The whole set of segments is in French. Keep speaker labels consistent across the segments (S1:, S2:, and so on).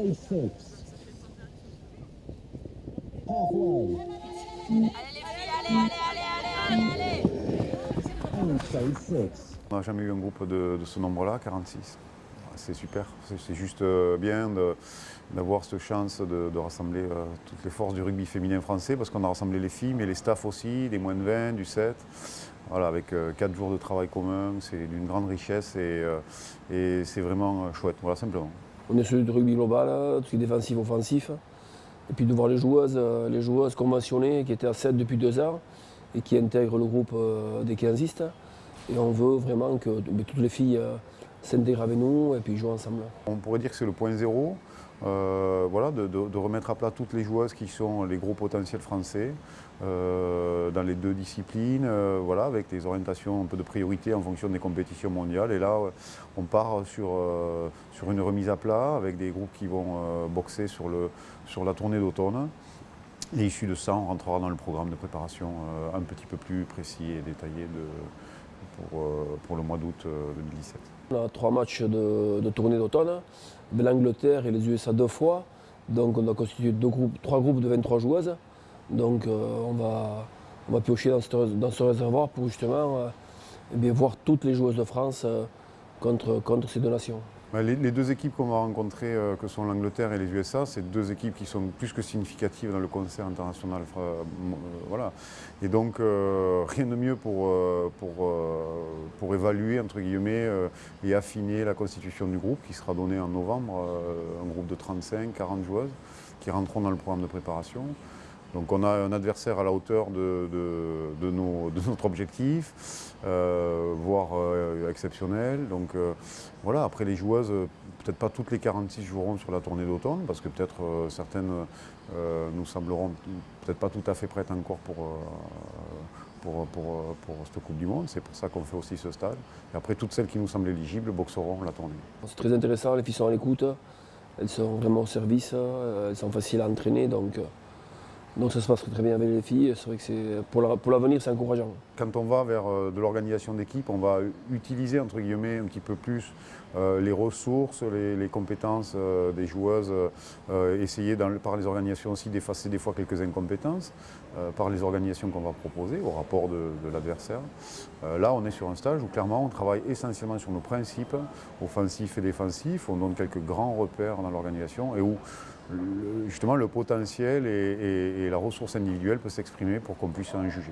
S1: Inside 6. Halfway.
S2: Allez les filles, allez.
S1: Inside 6.
S3: On n'a jamais eu un groupe de ce nombre-là, 46. C'est super, c'est juste bien d'avoir cette chance de rassembler toutes les forces du rugby féminin français, parce qu'on a rassemblé les filles, mais les staffs aussi, des moins de 20, du 7. Voilà, avec 4 jours de travail commun, c'est d'une grande richesse et c'est vraiment chouette, voilà, simplement.
S4: On est sur du rugby global, tout ce qui est défensif, offensif. Et puis de voir les joueuses conventionnées qui étaient à 7 depuis 2 ans et qui intègrent le groupe des 15istes. Et on veut vraiment que toutes les filles s'intègrent avec nous et puis jouent ensemble.
S3: On pourrait dire que c'est le point zéro, voilà, de remettre à plat toutes les joueuses qui sont les gros potentiels français dans les 2 disciplines, voilà, avec des orientations un peu de priorité en fonction des compétitions mondiales. Et là, on part sur une remise à plat avec des groupes qui vont boxer sur la tournée d'automne. Et issu de ça, on rentrera dans le programme de préparation un petit peu plus précis et détaillé pour le mois d'août 2017.
S4: On a 3 matchs de tournée d'automne, de l'Angleterre et les USA 2 fois. Donc on a constitué 3 groupes de 23 joueuses. Donc on va piocher dans ce réservoir pour justement voir toutes les joueuses de France contre ces 2 nations.
S3: Les 2 équipes qu'on va rencontrer, que sont l'Angleterre et les USA, c'est 2 équipes qui sont plus que significatives dans le concert international. Voilà. Et donc, rien de mieux pour évaluer, entre guillemets, et affiner la constitution du groupe qui sera donné en novembre, un groupe de 35-40 joueuses qui rentreront dans le programme de préparation. Donc on a un adversaire à la hauteur de notre objectif, voire exceptionnel. Donc voilà, après les joueuses, peut-être pas toutes les 46 joueront sur la tournée d'automne, parce que peut-être certaines nous sembleront peut-être pas tout à fait prêtes encore pour cette Coupe du Monde. C'est pour ça qu'on fait aussi ce stage. Et après, toutes celles qui nous semblent éligibles boxeront la tournée.
S4: C'est très intéressant, les filles sont à l'écoute, elles sont vraiment au service, elles sont faciles à entraîner. Donc ça se passe très bien avec les filles, c'est vrai que pour l'avenir c'est encourageant.
S3: Quand on va vers de l'organisation d'équipe, on va utiliser entre guillemets un petit peu plus les ressources, les compétences des joueuses, essayer par les organisations aussi d'effacer des fois quelques incompétences, par les organisations qu'on va proposer au rapport de l'adversaire. Là on est sur un stage où clairement on travaille essentiellement sur nos principes offensifs et défensifs, on donne quelques grands repères dans l'organisation et où justement le potentiel et la ressource individuelle peut s'exprimer pour qu'on puisse en juger.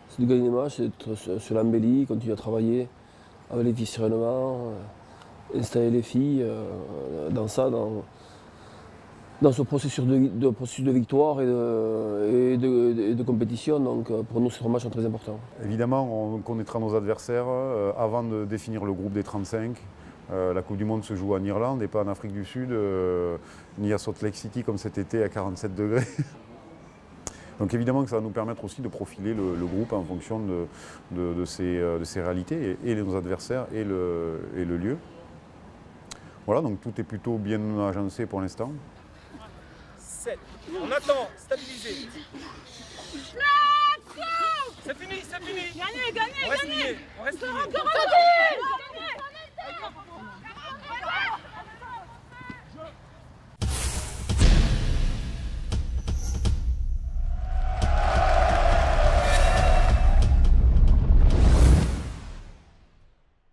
S4: C'est de gagner des matchs, c'est d'être sur l'embellie, continuer à travailler avec les filles sereinement, installer les filles dans ce processus de victoire et de compétition. Donc pour nous, ces 3 matchs sont très importants.
S3: Évidemment, on connaîtra nos adversaires avant de définir le groupe des 35. La Coupe du Monde se joue en Irlande et pas en Afrique du Sud, ni à Salt Lake City comme cet été à 47 degrés. Donc évidemment que ça va nous permettre aussi de profiler le groupe en fonction de ses réalités, et nos adversaires et le lieu. Voilà, donc tout est plutôt bien agencé pour l'instant.
S5: 7. On attend, stabilisé. C'est fini.
S2: Gagnez.
S5: On reste lié.